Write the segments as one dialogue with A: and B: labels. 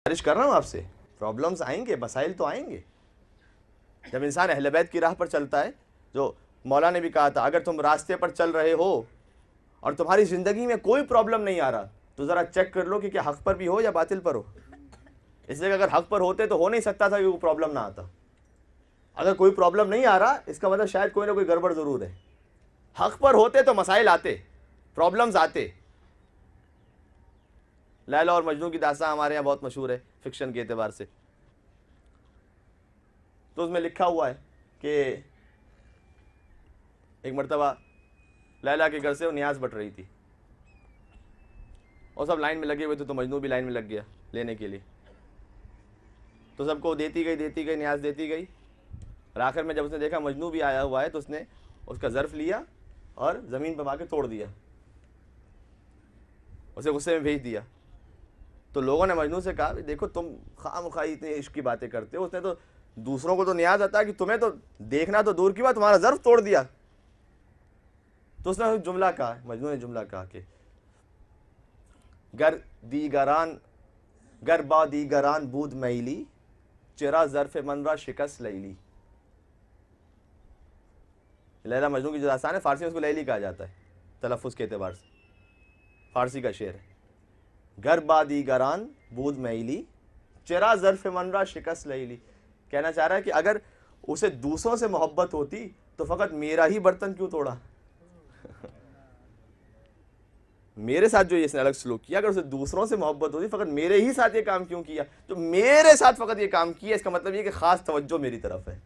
A: خارج کر رہا ہوں آپ سے، پرابلمز آئیں گے، مسائل تو آئیں گے. جب انسان اہل بیت کی راہ پر چلتا ہے، جو مولا نے بھی کہا تھا اگر تم راستے پر چل رہے ہو اور تمہاری زندگی میں کوئی پرابلم نہیں آ رہا تو ذرا چیک کر لو کہ کیا حق پر بھی ہو یا باطل پر ہو. اس لیے کہ اگر حق پر ہوتے تو ہو نہیں سکتا تھا کہ وہ پرابلم نہ آتا. اگر کوئی پرابلم نہیں آ رہا اس کا مطلب شاید کوئی نہ کوئی گڑبڑ ضرور ہے. حق پر ہوتے تو مسائل آتے، پرابلمز آتے. لیلا اور مجنوں کی داستان ہمارے یہاں بہت مشہور ہے فکشن کے اعتبار سے. تو اس میں لکھا ہوا ہے کہ ایک مرتبہ لیلا کے گھر سے وہ نیاز بٹ رہی تھی اور سب لائن میں لگے ہوئے تھے، تو مجنوں بھی لائن میں لگ گیا لینے کے لیے. تو سب کو دیتی گئی نیاز دیتی گئی. اور آخر میں جب اس نے دیکھا مجنوں بھی آیا ہوا ہے تو اس نے اس کا ظرف لیا اور زمین پہ مار کے توڑ دیا، اسے غصے میں بھیج دیا. تو لوگوں نے مجنوں سے کہا دیکھو تم خواہ مخواہ اتنے عشق کی باتیں کرتے ہو، اس نے تو دوسروں کو تو نیاز آتا ہے کہ تمہیں تو دیکھنا تو دور کی بات، تمہارا ظرف توڑ دیا. تو اس نے جملہ کہا، مجنوں نے جملہ کہا کہ گر با دیگران بود میلی چرا ظرف من را شکست لیلی. لیلا مجنوں کی جو داستان ہے فارسی میں اس کو لیلی کہا جاتا ہے تلفظ کے اعتبار سے، فارسی کا شعر ہے. گر با دیگران بود میلی چرا ظرف من را شکست لیلی. کہنا چاہ رہا ہے کہ اگر اسے دوسروں سے محبت ہوتی تو فقط میرا ہی برتن کیوں توڑا، میرے ساتھ جو اس نے الگ سلوک کیا، اگر اسے دوسروں سے محبت ہوتی فقط میرے ہی ساتھ یہ کام کیوں کیا. جو میرے ساتھ فقط یہ کام کیا اس کا مطلب یہ کہ خاص توجہ میری طرف ہے.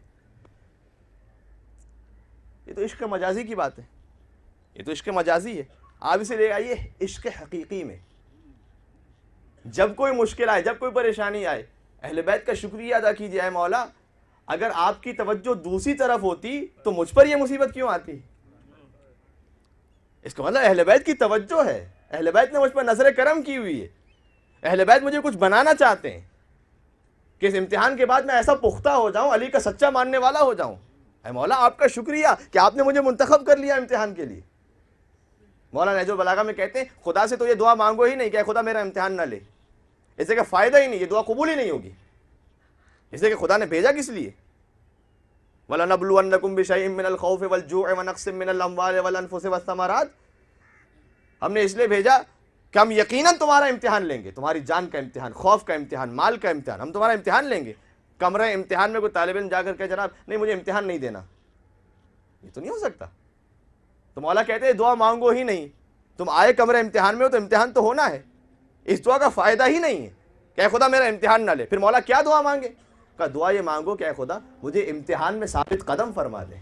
A: یہ تو عشق مجازی کی بات ہے، یہ تو عشق مجازی ہے. آپ اسے لے آئیے عشق حقیقی میں. جب کوئی مشکل آئے، جب کوئی پریشانی آئے، اہل بیت کا شکریہ ادا کیجیے، اے مولا اگر آپ کی توجہ دوسری طرف ہوتی تو مجھ پر یہ مصیبت کیوں آتی. اس کا مطلب اہل بیت کی توجہ ہے، اہل بیت نے مجھ پر نظر کرم کی ہوئی ہے. اہل بیت مجھے کچھ بنانا چاہتے ہیں کہ اس امتحان کے بعد میں ایسا پختہ ہو جاؤں، علی کا سچا ماننے والا ہو جاؤں. اے مولا آپ کا شکریہ کہ آپ نے مجھے منتخب کر لیا امتحان کے لیے. مولانا نہج البلاغہ میں کہتے ہیں خدا سے تو یہ دعا مانگو ہی نہیں کہ خدا میرا امتحان نہ لے، اس سے کہ فائدہ ہی نہیں، یہ دعا قبول ہی نہیں ہوگی. اس لیے کہ خدا نے بھیجا کس لیے؟ وَلَنَبْلُوَنَّكُمْ بِشَيْءٍ مِّنَ الْخَوْفِ وَالْجُوعِ وَنَقْصٍ مِّنَ الْأَمْوَالِ وَالْأَنفُسِ وَالثَّمَرَاتِ. ہم نے اس لیے بھیجا کہ ہم یقیناً تمہارا امتحان لیں گے، تمہاری جان کا امتحان، خوف کا امتحان، مال کا امتحان، ہم تمہارا امتحان لیں گے. کمرہ امتحان میں کوئی طالب علم جا کر کہ جناب نہیں مجھے امتحان نہیں دینا، یہ تو نہیں ہو سکتا. تو مولا کہتے ہیں دعا مانگو ہی نہیں، تم آئے کمرہ امتحان میں ہو تو امتحان تو ہونا ہے. اس دعا کا فائدہ ہی نہیں ہے کہ اے خدا میرا امتحان نہ لے. پھر مولا کیا دعا مانگے؟ کہ دعا یہ مانگو کہ اے خدا مجھے امتحان میں ثابت قدم فرما دے.